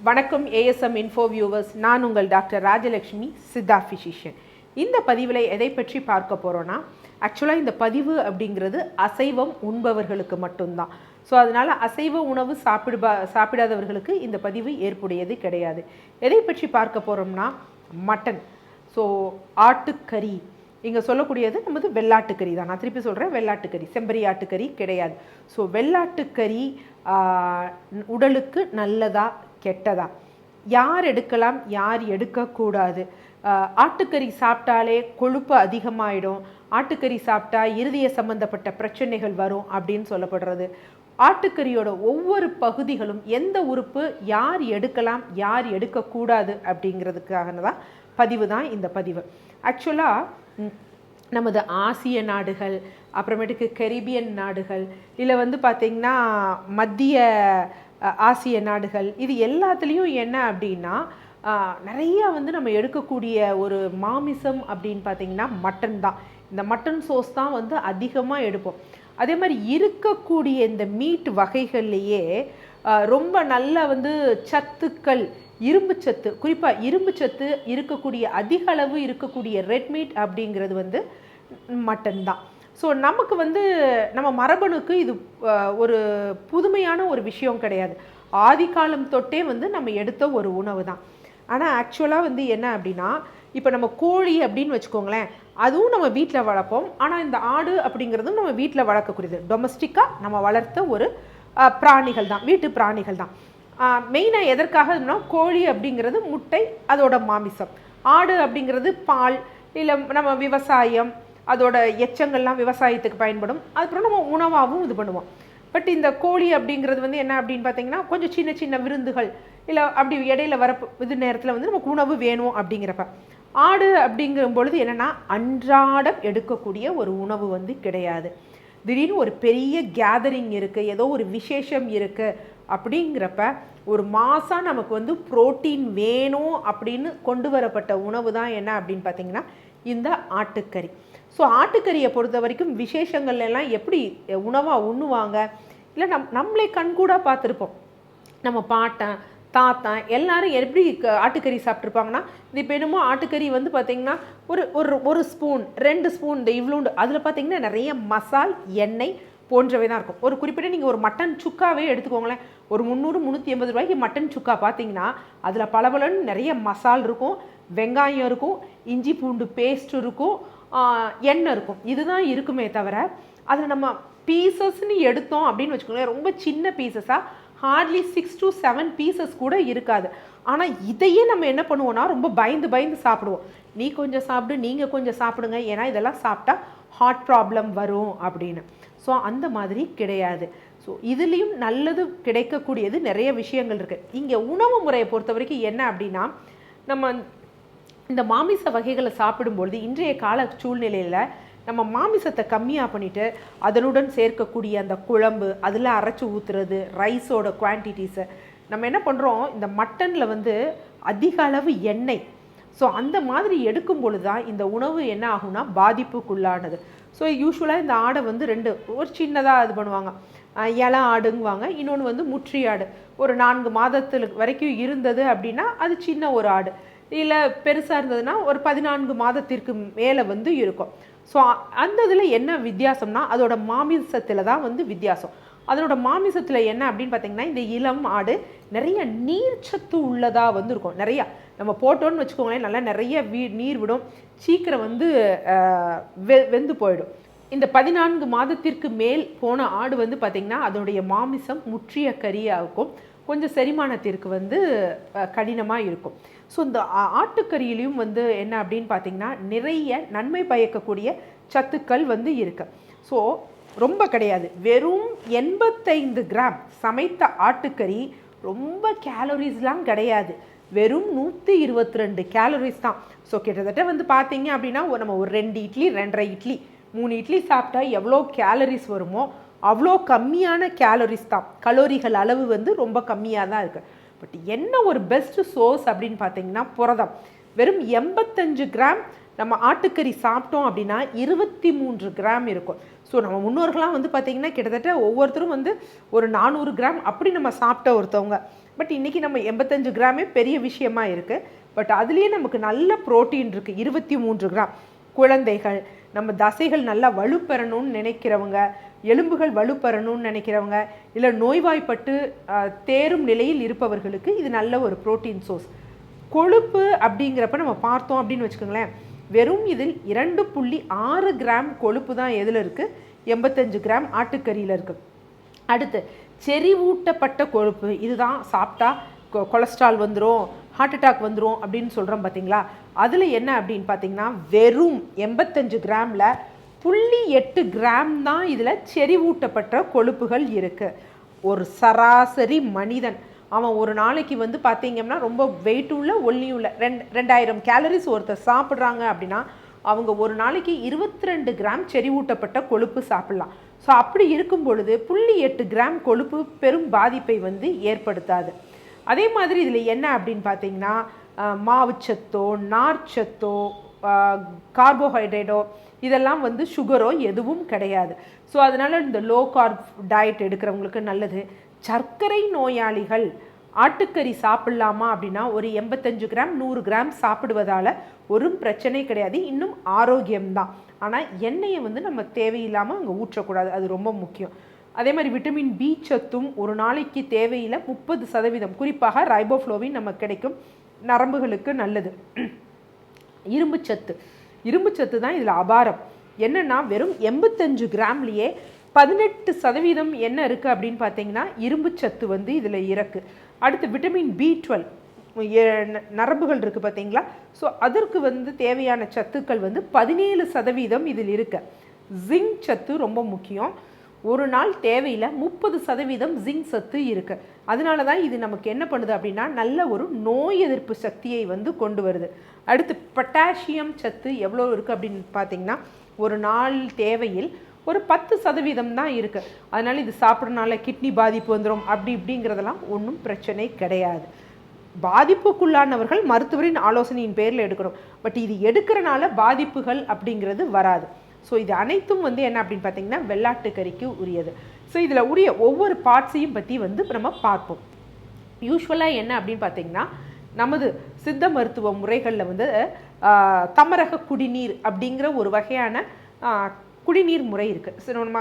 வணக்கம் ASM info viewers. நான் உங்கள் டாக்டர் ராஜலக்ஷ்மி, சித்தா ஃபிசிஷியன். இந்த பதிவில் எதை பற்றி பார்க்க போகிறோன்னா, ஆக்சுவலாக இந்த பதிவு அப்படிங்கிறது அசைவம் உண்பவர்களுக்கு மட்டும்தான். ஸோ அதனால் அசைவ உணவு சாப்பிடாதவர்களுக்கு இந்த பதிவு ஏற்புடையது கிடையாது. எதை பற்றி பார்க்க போகிறோம்னா, மட்டன். ஸோ ஆட்டுக்கறி இங்கே சொல்லக்கூடியது நமது வெள்ளாட்டுக்கறி தான். நான் திருப்பி சொல்கிறேன், வெள்ளாட்டுக்கறி, செம்பரி ஆட்டுக்கறி கிடையாது. ஸோ வெள்ளாட்டுக்கறி உடலுக்கு நல்லதா கெட்டதா, யார் எடுக்கலாம் யார் எடுக்கக்கூடாது, ஆட்டுக்கறி சாப்பிட்டாலே கொழுப்பு அதிகமாகிடும், ஆட்டுக்கறி சாப்பிட்டா இருதய சம்பந்தப்பட்ட பிரச்சனைகள் வரும் அப்படின்னு சொல்லப்படுறது. ஆட்டுக்கறியோட ஒவ்வொரு பகுதிகளும் எந்த உறுப்பு யார் எடுக்கலாம் யார் எடுக்கக்கூடாது அப்படிங்கிறதுக்காக தான் பதிவு தான் இந்த பதிவு. ஆக்சுவலாக நமது ஆசிய நாடுகள், அப்புறமேட்டுக்கு கரீபியன் நாடுகள், இல்லை பார்த்திங்கன்னா மத்திய ஆசிய நாடுகள், இது எல்லாத்துலேயும் என்ன அப்படின்னா நிறையா நம்ம எடுக்கக்கூடிய ஒரு மாமிசம் அப்படின்னு பார்த்திங்கன்னா மட்டன் தான். இந்த மட்டன் சோஸ் தான் அதிகமாக எடுப்போம். அதே மாதிரி இருக்கக்கூடிய இந்த மீட் வகைகள்லேயே ரொம்ப நல்ல சத்துக்கள், இரும்பு சத்து, குறிப்பாக இரும்பு சத்து இருக்கக்கூடிய அதிக அளவு இருக்கக்கூடிய ரெட் மீட் அப்படிங்கிறது மட்டன் தான். ஸோ நமக்கு நம்ம மரபணுக்கு இது ஒரு புதுமையான ஒரு விஷயம் கிடையாது. ஆதி காலம் தொட்டே நம்ம எடுத்த ஒரு உணவு தான். ஆனால் ஆக்சுவலாக என்ன அப்படின்னா, இப்போ நம்ம கோழி அப்படின்னு வச்சுக்கோங்களேன், அதுவும் நம்ம வீட்டில் வளர்ப்போம். ஆனால் இந்த ஆடு அப்படிங்கிறதும் நம்ம வீட்டில் வளர்க்கக்கூடியது, டொமஸ்டிக்காக நம்ம வளர்த்த ஒரு பிராணிகள் தான், வீட்டு பிராணிகள் தான். மெயினாக எதற்காகனா, கோழி அப்படிங்கிறது முட்டை, அதோட மாமிசம். ஆடு அப்படிங்கிறது பால், இல்லை நம்ம விவசாயம், அதோட எச்சங்கள்லாம் விவசாயத்துக்கு பயன்படும். அதுக்கப்புறம் நம்ம உணவாகவும் இது பண்ணுவோம். பட் இந்த கோழி அப்படிங்கிறது என்ன அப்படின்னு பார்த்தீங்கன்னா, கொஞ்சம் சின்ன சின்ன விருந்துகள், இல்லை அப்படி இடையில வர இது நேரத்தில் நமக்கு உணவு வேணும் அப்படிங்கிறப்ப. ஆடு அப்படிங்கிற பொழுது என்னென்னா, அன்றாடம் எடுக்கக்கூடிய ஒரு உணவு கிடையாது. திடீர்னு ஒரு பெரிய கேதரிங் இருக்குது, ஏதோ ஒரு விசேஷம் இருக்குது அப்படிங்கிறப்ப ஒரு மாதம் நமக்கு புரோட்டீன் வேணும் அப்படின்னு கொண்டு வரப்பட்ட உணவு தான் என்ன அப்படின்னு பார்த்தீங்கன்னா இந்த ஆட்டுக்கறி. ஸோ ஆட்டுக்கறியை பொறுத்த வரைக்கும் விசேஷங்கள்லாம் எப்படி உணவாக உண்ணுவாங்க, இல்லை நம்மளே கண்கூடாக பார்த்துருப்போம். நம்ம பாட்டன் தாத்தன் எல்லாரும் எப்படி ஆட்டுக்கறி சாப்பிட்ருப்பாங்கன்னா, இப்போ என்னமோ ஆட்டுக்கறி பார்த்திங்கன்னா ஒரு ஸ்பூன் 2 ஸ்பூன் இந்த இவ்வளோண்டு, அதில் பார்த்திங்கன்னா நிறைய மசால், எண்ணெய் போன்றவை தான் இருக்கும். ஒரு குறிப்பிட்ட நீங்கள் ஒரு மட்டன் சுக்காவே எடுத்துக்கோங்களேன், ஒரு 300-380 ரூபாய்க்கு மட்டன் சுக்கா பார்த்தீங்கன்னா அதில் பலபலன்னு நிறைய மசால் இருக்கும், வெங்காயம் இருக்கும், இஞ்சி பூண்டு பேஸ்ட் இருக்கும், எண்ணெய் இருக்கும். இதுதான் இருக்குமே தவிர அதில் நம்ம பீசஸ்ன்னு எடுத்தோம் அப்படின்னு வச்சுக்கோங்களேன், ரொம்ப சின்ன பீசஸாக ஹார்ட்லி 6 to 7 பீசஸ் கூட இருக்காது. ஆனால் இதையே நம்ம என்ன பண்ணுவோம்னா, ரொம்ப பயந்து சாப்பிடுவோம். நீ கொஞ்சம் சாப்பிடு, நீங்கள் கொஞ்சம் சாப்பிடுங்க, ஏன்னா இதெல்லாம் சாப்பிட்டா ஹார்ட் ப்ராப்ளம் வரும் அப்படின்னு. ஸோ அந்த மாதிரி கிடையாது. ஸோ இதுலேயும் நல்லது கிடைக்கக்கூடியது நிறைய விஷயங்கள் இருக்குது. இங்கே உணவு முறையை பொறுத்த வரைக்கும் என்ன அப்படின்னா, நம்ம இந்த மாமிச வகைகளை சாப்பிடும்பொழுது இன்றைய கால சூழ்நிலையில் நம்ம மாமிசத்தை கம்மியாக பண்ணிவிட்டு அதனுடன் சேர்க்கக்கூடிய அந்த குழம்பு, அதில் அரைச்சி ஊற்றுறது, ரைஸோட குவான்டிட்டிஸை நம்ம என்ன பண்ணுறோம், இந்த மட்டனில் அதிக அளவு எண்ணெய். ஸோ அந்த மாதிரி எடுக்கும் பொழுது தான் இந்த உணவு என்ன ஆகும்னா பாதிப்புக்குள்ளானது. ஸோ யூஸ்வலாக இந்த ஆடை 2 ஒரு சின்னதாக இது பண்ணுவாங்க, இலை ஆடுங்குவாங்க, இன்னொன்று முற்றி ஆடு. ஒரு 4 மாதத்துக்கு வரைக்கும் இருந்தது அப்படின்னா அது சின்ன ஒரு ஆடு, இல்லை பெருசாக இருந்ததுன்னா ஒரு 14 மாதத்திற்கு மேலே இருக்கும். ஸோ அந்த இதில் என்ன வித்தியாசம்னா, அதோட மாமிசத்தில் தான் வித்தியாசம். அதனோட மாமிசத்தில் என்ன அப்படின்னு பார்த்தீங்கன்னா, இந்த இளம் ஆடு நிறைய நீர்ச்சத்து உள்ளதாக இருக்கும். நிறையா நம்ம போட்டோன்னு வச்சுக்கோங்களேன், நல்லா நிறைய நீர் விடும், சீக்கிரம் வெந்து போயிடும். இந்த 14 மாதத்திற்கு மேல் போன ஆடு பார்த்திங்கன்னா அதோடைய மாமிசம் முற்றிய கறியாக இருக்கும், கொஞ்சம் செரிமானத்திற்கு கடினமாக இருக்கும். ஸோ இந்த ஆட்டுக்கறியிலையும் என்ன அப்படின்னு பார்த்திங்கன்னா நிறைய நன்மை பயக்கக்கூடிய சத்துக்கள் இருக்கு. ஸோ ரொம்ப கிடையாது, வெறும் 85 கிராம் சமைத்த ஆட்டுக்கறி, ரொம்ப கேலரிஸ்லாம் கிடையாது, வெறும் 122 கேலரிஸ் தான். ஸோ கிட்டத்தட்ட பார்த்தீங்க அப்படின்னா நம்ம ஒரு 2 இட்லி, 2.5 இட்லி, 3 இட்லி சாப்பிட்டா எவ்வளோ கேலரிஸ் வருமோ அவ்வளோ கம்மியான கேலரிஸ் தான். கலோரிகள் அளவு ரொம்ப கம்மியாக தான் இருக்குது. பட் என்ன ஒரு பெஸ்ட்டு சோர்ஸ் அப்படின்னு பார்த்தீங்கன்னா புரதம். வெறும் 85 கிராம் நம்ம ஆட்டுக்கறி சாப்பிட்டோம் அப்படின்னா 23 கிராம் இருக்கும். ஸோ நம்ம முன்னோர்கள்லாம் பார்த்திங்கன்னா கிட்டத்தட்ட ஒவ்வொருத்தரும் ஒரு 400 கிராம் அப்படி நம்ம சாப்பிட்ட ஒருத்தவங்க. பட் இன்றைக்கி நம்ம 85 கிராமே பெரிய விஷயமா இருக்குது. பட் அதுலேயே நமக்கு நல்ல புரோட்டீன் இருக்குது, 23 கிராம். குழந்தைகள், நம்ம தசைகள் நல்லா வலுப்பெறணும்னு நினைக்கிறவங்க, எலும்புகள் வலுப்பெறணும்னு நினைக்கிறவங்க, இல்லை நோய்வாய்ப்பட்டு தேரும் நிலையில் இருப்பவர்களுக்கு இது நல்ல ஒரு புரோட்டீன் சோர்ஸ். கொழுப்பு அப்படிங்கிறப்ப நம்ம பார்த்தோம் அப்படின்னு வச்சுக்கோங்களேன், வெறும் இதில் 2.6 கிராம் கொழுப்பு தான் எதில் இருக்குது, 85 கிராம் ஆட்டுக்கறியில் இருக்குது. அடுத்து செறிவூட்டப்பட்ட கொழுப்பு, இதுதான் சாப்பிட்டா கொலஸ்ட்ரால் வந்துடும், ஹார்ட் அட்டாக் வந்துடும் அப்படின்னு சொல்கிறோம் பார்த்தீங்களா. அதில் என்ன அப்படின்னு பார்த்தீங்கன்னா வெறும் 85 கிராமில் 0.8 கிராம் தான் இதில் செறிவூட்டப்பட்ட கொழுப்புகள் இருக்குது. ஒரு சராசரி மனிதன் அவன் ஒரு நாளைக்கு வந்து பார்த்தீங்கன்னா ரொம்ப வெயிட் உள்ள ஒல்லி உள்ள 2000 கேலரிஸ் ஒருத்தர் சாப்பிட்றாங்க அப்படின்னா அவங்க ஒரு நாளைக்கு 22 கிராம் செறிவூட்டப்பட்ட கொழுப்பு சாப்பிட்லாம். ஸோ அப்படி இருக்கும் பொழுது 0.8 கிராம் கொழுப்பு பெரும் பாதிப்பை வந்து ஏற்படுத்தாது. அதே மாதிரி இதில் என்ன அப்படின்னு பார்த்தீங்கன்னா மாவுச்சத்தோ நார்ச்சத்தோ கார்போஹைட்ரேட்டோ இதெல்லாம் வந்து சுகரோ எதுவும் கிடையாது. ஸோ அதனால் இந்த லோ கார்ப் டயட் எடுக்கிறவங்களுக்கு நல்லது. சர்க்கரை நோயாளிகள் ஆட்டுக்கறி சாப்பிட்லாமா அப்படின்னா ஒரு 85 கிராம் 100 கிராம் சாப்பிடுவதால் ஒரு பிரச்சனை கிடையாது, இன்னும் ஆரோக்கியம்தான். ஆனால் எண்ணெயை வந்து நம்ம தேவையில்லாமல் அங்கே ஊற்றக்கூடாது, அது ரொம்ப முக்கியம். அதே மாதிரி விட்டமின் பி சத்தும் ஒரு நாளைக்கு தேவையில் 30%, குறிப்பாக ரைபோஃப்ளோவின் நமக்கு கிடைக்கும், நரம்புகளுக்கு நல்லது. இரும்புச்சத்து தான் இதில் அபாரம். என்னென்னா வெறும் 85 கிராம்லேயே 18% என்ன இருக்குது அப்படின்னு பார்த்தீங்கன்னா இரும்புச்சத்து வந்து இதில் இருக்குது. அடுத்து விட்டமின் B12 நரம்புகள் இருக்குது பார்த்தீங்களா. ஸோ அதற்கு வந்து தேவையான சத்துக்கள் வந்து 17% இதில் இருக்கு. ஜிங்க் சத்து ரொம்ப முக்கியம், ஒரு நாள் தேவையில் 30% ஜிங்க் சத்து இருக்குது. அதனால தான் இது நமக்கு என்ன பண்ணுது அப்படின்னா நல்ல ஒரு நோய் எதிர்ப்பு சக்தியை வந்து கொண்டு வருது. அடுத்து பொட்டாசியம் சத்து எவ்வளோ இருக்குது அப்படின்னு பார்த்தீங்கன்னா ஒரு நாள் தேவையில் ஒரு 10% தான் இருக்குது. அதனால் இது சாப்பிட்றதுனால கிட்னி பாதிப்பு வந்துடும் அப்படி இப்படிங்கிறதெல்லாம் ஒன்றும் பிரச்சனை கிடையாது. பாதிப்புக்குள்ளானவர்கள் மருத்துவரின் ஆலோசனையின் பேரில் எடுக்கணும். பட் இது எடுக்கிறனால பாதிப்புகள் அப்படிங்கிறது வராது. ஸோ இது அனைத்தும் வந்து என்ன அப்படின்னு பார்த்தீங்கன்னா வெள்ளாட்டுக்கறிக்கு உரியது. ஸோ இதில் உரிய ஒவ்வொரு பார்ட்ஸையும் பற்றி வந்து நம்ம பார்ப்போம். யூஸ்வலாக என்ன அப்படின்னு பார்த்தீங்கன்னா நமது சித்த மருத்துவ முறைகளில் வந்து தமரக குடிநீர் அப்படிங்கிற ஒரு வகையான குடிநீர் முறை இருக்குது. ஸோ நம்ம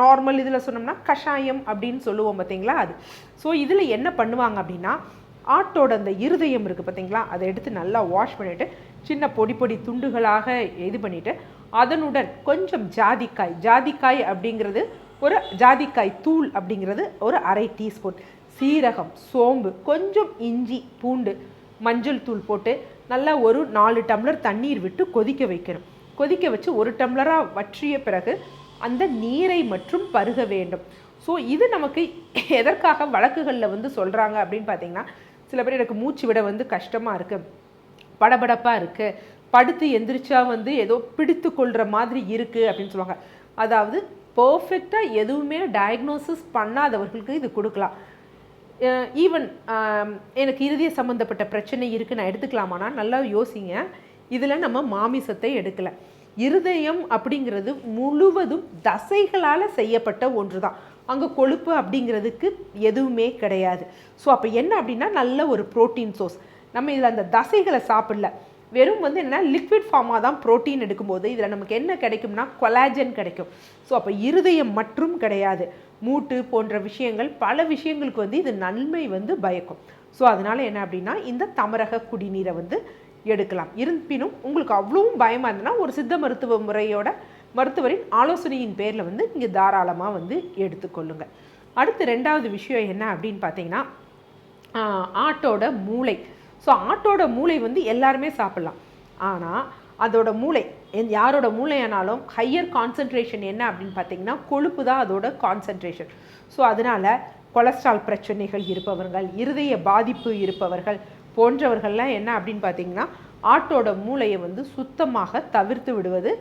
நார்மல் இதில் சொன்னோம்னா கஷாயம் அப்படின்னு சொல்லுவோம் பார்த்தீங்களா அது. ஸோ இதில் என்ன பண்ணுவாங்க அப்படின்னா ஆட்டோட அந்த இருதயம் இருக்குது பார்த்தீங்களா, அதை எடுத்து நல்லா வாஷ் பண்ணிவிட்டு சின்ன பொடி பொடி துண்டுகளாக இது பண்ணிவிட்டு அதனுடன் கொஞ்சம் ஜாதிக்காய் அப்படிங்கிறது ஒரு ஜாதிக்காய் தூள் அப்படிங்கிறது ஒரு 1/2 டீஸ்பூன், சீரகம், சோம்பு, கொஞ்சம் இஞ்சி, பூண்டு, மஞ்சள் தூள் போட்டு நல்லா ஒரு 4 டம்ளர் தண்ணீர் விட்டு கொதிக்க வைக்கணும். கொதிக்க வச்சு 1 டம்ளராக வற்றிய பிறகு அந்த நீரை மற்றும் பருக வேண்டும். ஸோ இது நமக்கு எதற்காக வழக்குகளில் வந்து சொல்கிறாங்க அப்படின்னு பார்த்தீங்கன்னா சில பேர் எனக்கு மூச்சு விட வந்து கஷ்டமாக இருக்குது, படபடப்பாக இருக்குது, படுத்து எந்திரிச்சா வந்து ஏதோ பிடித்து கொள்கிற மாதிரி இருக்குது அப்படின்னு சொல்லுவாங்க. அதாவது பர்ஃபெக்டாக எதுவுமே டயக்னோசிஸ் பண்ணாதவர்களுக்கு இது கொடுக்கலாம். ஈவன் எனக்கு இருதய சம்மந்தப்பட்ட பிரச்சனை இருக்குது நான் எடுத்துக்கலாமானா நல்லா யோசிங்க. இதில் நம்ம மாமிசத்தை எடுக்கலை. இருதயம் அப்படிங்கிறது முழுவதும் தசைகளால் செய்யப்பட்ட ஒன்று தான், அங்கே கொழுப்பு அப்படிங்கிறதுக்கு எதுவுமே கிடையாது. ஸோ அப்போ என்ன அப்படின்னா நல்ல ஒரு ப்ரோட்டீன் சோர்ஸ். நம்ம இதில் அந்த தசைகளை சாப்பிடல, வெறும் வந்து என்ன லிக்விட் ஃபார்மாக தான் ப்ரோட்டீன் எடுக்கும்போது இதில் நமக்கு என்ன கிடைக்கும்னா கொலாஜன் கிடைக்கும். ஸோ அப்போ இருதயம் மற்றும் கிடையாது, மூட்டு போன்ற விஷயங்கள் பல விஷயங்களுக்கு வந்து இது நன்மை வந்து பயக்கும். ஸோ அதனால் என்ன அப்படின்னா இந்த தமரக குடிநீரை வந்து எடுக்கலாம். இருப்பினும் உங்களுக்கு அவ்வளவும் பயமாக இருந்ததுன்னா ஒரு சித்த மருத்துவ முறையோட மருத்துவரின் ஆலோசனையின் பேரில் வந்து நீங்கள் தாராளமாக வந்து எடுத்துக்கொள்ளுங்க. அடுத்து 2வது விஷயம் என்ன அப்படின்னு பார்த்தீங்கன்னா ஆட்டோட மூளை. ஸோ ஆட்டோட மூளை வந்து எல்லாருமே சாப்பிட்லாம், ஆனால் அதோட மூளை யாரோட மூளையானாலும் ஹையர் கான்சன்ட்ரேஷன் என்ன அப்படின்னு பார்த்தீங்கன்னா கொழுப்பு தான் அதோட கான்சன்ட்ரேஷன். ஸோ அதனால் கொலஸ்ட்ரால் பிரச்சனைகள் இருப்பவர்கள், இருதய பாதிப்பு இருப்பவர்கள் போன்றவர்கள்லாம் என்ன அப்படின்னு பார்த்தீங்கன்னா ஆட்டோட மூளையை வந்து சுத்தமாக தவிர்த்து விடுவது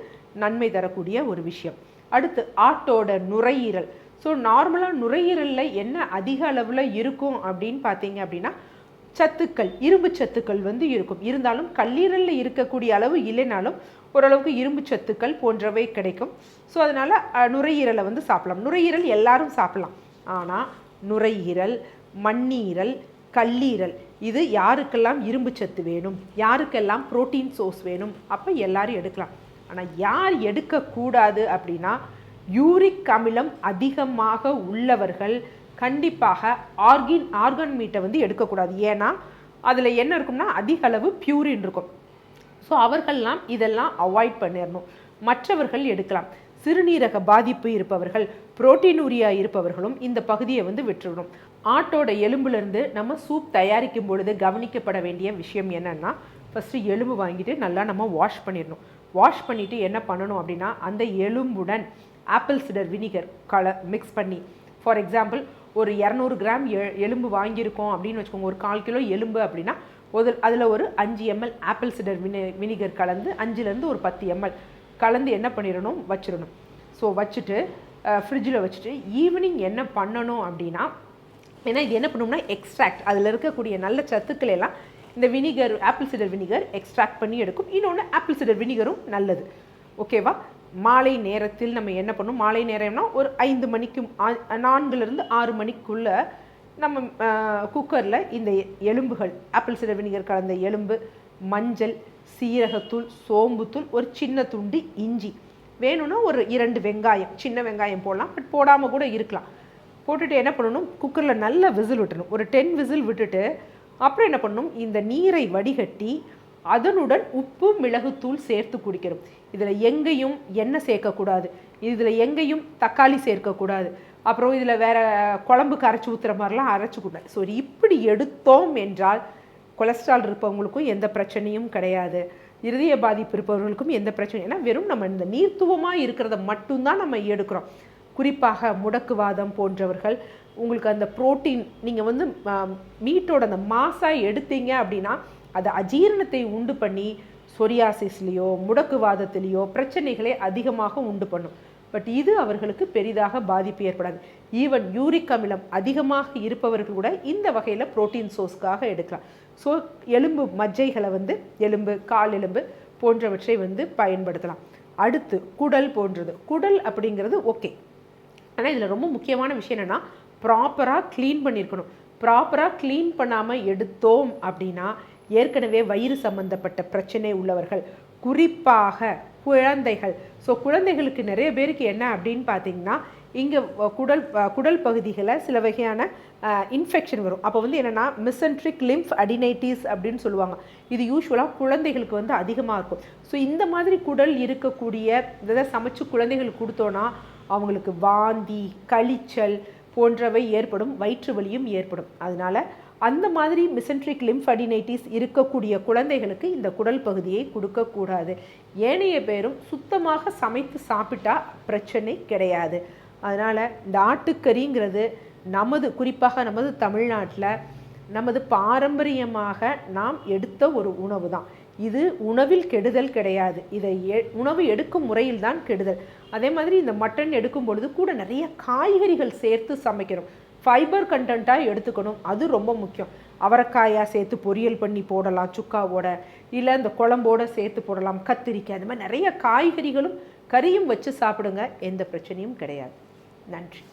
நன்மை தரக்கூடிய ஒரு விஷயம். அடுத்து ஆட்டோட நுரையீரல். ஸோ நார்மலாக நுரையீரலில் என்ன அதிக அளவில் இருக்கும் அப்படின்னு பார்த்தீங்க அப்படின்னா சத்துக்கள், இரும்பு சத்துக்கள் வந்து இருக்கும். இருந்தாலும் கல்லீரலில் இருக்கக்கூடிய அளவு இல்லைனாலும் ஓரளவுக்கு இரும்பு சத்துக்கள் போன்றவை கிடைக்கும். ஸோ அதனால் நுரையீரலை வந்து சாப்பிடலாம். நுரையீரல் எல்லாரும் சாப்பிடலாம், ஆனால் நுரையீரல், மண்ணீரல், கல்லீரல், இது யாருக்கெல்லாம் இரும்பு சத்து வேணும், யாருக்கெல்லாம் புரோட்டீன் சோர்ஸ் வேணும், அப்போ எல்லாரும் எடுக்கலாம். ஆனால் யார் எடுக்கக்கூடாது அப்படின்னா, யூரிக் அமிலம் அதிகமாக உள்ளவர்கள் கண்டிப்பாக ஆர்கன் மீட்டை வந்து எடுக்கக்கூடாது. ஏன்னா அதில் என்ன இருக்கும்னா அதிக அளவு பியூரின் இருக்கும். ஸோ அவர்கள்லாம் இதெல்லாம் அவாய்ட் பண்ணிடணும். மற்றவர்கள் எடுக்கலாம். சிறுநீரக பாதிப்பு இருப்பவர்கள், புரோட்டீனூரியா இருப்பவர்களும் இந்த பகுதியை வந்து விட்டுவிடும். ஆட்டோட எலும்புலேருந்து நம்ம சூப் தயாரிக்கும் பொழுது கவனிக்கப்பட வேண்டிய விஷயம் என்னென்னா, ஃபஸ்ட்டு எலும்பு வாங்கிட்டு நல்லா நம்ம வாஷ் பண்ணிடணும். வாஷ் பண்ணிவிட்டு என்ன பண்ணணும் அப்படின்னா, அந்த எலும்புடன் ஆப்பிள் சிடர் வினிகர் மிக்ஸ் பண்ணி, ஃபார் எக்ஸாம்பிள் ஒரு 200 கிராம் எலும்பு வாங்கியிருக்கோம் அப்படின்னு வச்சுக்கோங்க, ஒரு 1/4 கிலோ எலும்பு அப்படின்னா அதில் ஒரு 5 ml ஆப்பிள் சிடர் வினிகர் கலந்து 5லேருந்து ஒரு 10 ml கலந்து என்ன பண்ணிடணும், வச்சிடணும். ஸோ வச்சுட்டு ஃப்ரிட்ஜில் வச்சுட்டு ஈவினிங் என்ன பண்ணணும் அப்படின்னா, ஏன்னா இது என்ன பண்ணணும்னா எக்ஸ்ட்ராக்ட், அதில் இருக்கக்கூடிய நல்ல சத்துக்கள் எல்லாம் இந்த vinegar, apple cider vinegar extract பண்ணி எடுக்கும். இன்னொன்று ஆப்பிள் சிடர் வினிகரும் நல்லது. ஓகேவா? மாலை நேரத்தில் நம்ம என்ன பண்ணணும், மாலை நேரம்னா ஒரு 5 மணிக்கு 4லேருந்து 6 மணிக்குள்ளே நம்ம குக்கரில் இந்த எலும்புகள், ஆப்பிள் சிடர் வினிகர் கலந்த எலும்பு, மஞ்சள், சீரகத்தூள், சோம்புத்தூள், ஒரு சின்ன துண்டு இஞ்சி, வேணும்னா ஒரு 2 வெங்காயம், சின்ன வெங்காயம் போடலாம், பட் போடாமல் கூட இருக்கலாம். போட்டுட்டு என்ன பண்ணணும், குக்கரில் நல்ல விசில் விட்டணும். ஒரு 10 விசில் விட்டுட்டு அப்புறம் என்ன பண்ணணும், இந்த நீரை வடிகட்டி அதனுடன் உப்பு மிளகுத்தூள் சேர்த்து குடிக்கணும். இதில் எங்கேயும் எண்ணெய் சேர்க்கக்கூடாது, இதில் எங்கேயும் தக்காளி சேர்க்கக்கூடாது, அப்புறம் இதில் வேறு குழம்புக்கு அரைச்சி ஊற்றுற மாதிரிலாம் அரைச்சிக்கூடாது. ஸோ இப்படி எடுத்தோம் என்றால் கொலஸ்ட்ரால் இருப்பவங்களுக்கும் எந்த பிரச்சனையும் கிடையாது, இருதய பாதிப்பு இருப்பவர்களுக்கும் எந்த பிரச்சனையும். ஏன்னா வெறும் நம்ம இந்த நீர்த்துவமாக இருக்கிறத மட்டும்தான் நம்ம எடுக்கிறோம். குறிப்பாக முடக்குவாதம் போன்றவர்கள், உங்களுக்கு அந்த புரோட்டீன் நீங்கள் வந்து மீட்டோட அந்த மாசாக எடுத்தீங்க அப்படின்னா அது அஜீரணத்தை உண்டு பண்ணி சொரியாசிஸ்லேயோ முடக்குவாதத்திலேயோ பிரச்சனைகளை அதிகமாக உண்டு பண்ணும். பட் இது அவர்களுக்கு பெரிதாக பாதிப்பு ஏற்படாது. ஈவன் யூரிக் அமிலம் அதிகமாக இருப்பவர்கள் கூட இந்த வகையில் புரோட்டீன் சோர்ஸ்க்காக எடுக்கலாம். ஸோ எலும்பு மஜ்ஜைகளை வந்து எலும்பு, கால் எலும்பு போன்றவற்றை வந்து பயன்படுத்தலாம். அடுத்து குடல் போன்றது. குடல் அப்படிங்கிறது ஓகே, ஆனால் இதில் ரொம்ப முக்கியமான விஷயம் என்னென்னா, ப்ராப்பராக க்ளீன் பண்ணியிருக்கணும். ப்ராப்பராக க்ளீன் பண்ணாமல் எடுத்தோம் அப்படின்னா ஏற்கனவே வயிறு சம்பந்தப்பட்ட பிரச்சனை உள்ளவர்கள், குறிப்பாக குழந்தைகள். ஸோ குழந்தைகளுக்கு நிறைய பேருக்கு என்ன அப்படின்னு பார்த்தீங்கன்னா, இங்கே குடல் பகுதிகளில் சில வகையான இன்ஃபெக்ஷன் வரும். அப்போ வந்து என்னென்னா மிசென்ட்ரிக் லிம்ஃப் அடினைட்டிஸ் அப்படின்னு சொல்லுவாங்க. இது யூஸ்வலாக குழந்தைகளுக்கு வந்து அதிகமாக இருக்கும். ஸோ இந்த மாதிரி குடல் இருக்கக்கூடிய இதை சமைச்சு குழந்தைகளுக்கு கொடுத்தோன்னா அவங்களுக்கு வாந்தி, கழிச்சல் போன்றவை ஏற்படும், வயிற்று வலியும் ஏற்படும். அதனால் அந்த மாதிரி மிசென்ட்ரிக் லிம்ஃப் அடினைட்டிஸ் இருக்கக்கூடிய குழந்தைகளுக்கு இந்த குடல் பகுதியை கொடுக்கக்கூடாது. ஏனைய பேரும் சுத்தமாக சமைத்து சாப்பிட்டா பிரச்சனை கிடையாது. அதனால் இந்த ஆட்டுக்கறிங்கிறது குறிப்பாக நமது தமிழ்நாட்டில் நமது பாரம்பரியமாக நாம் எடுத்த ஒரு உணவு தான். இது உணவில் கெடுதல் கிடையாது, இதை உணவு எடுக்கும் முறையில் தான் கெடுதல். அதே மாதிரி இந்த மட்டன் எடுக்கும் பொழுது கூட நிறைய காய்கறிகள் சேர்த்து சமைக்கணும், ஃபைபர் கண்டென்ட்டாக எடுத்துக்கணும், அது ரொம்ப முக்கியம். அவரைக்காயாக சேர்த்து பொரியல் பண்ணி போடலாம் சுக்காவோட, இல்லை இந்த குழம்போடு சேர்த்து போடலாம், கத்திரிக்காய், அந்த மாதிரி நிறைய காய்கறிகளும் கறியும் வச்சு சாப்பிடுங்க, எந்த பிரச்சனையும் கிடையாது. நன்றி.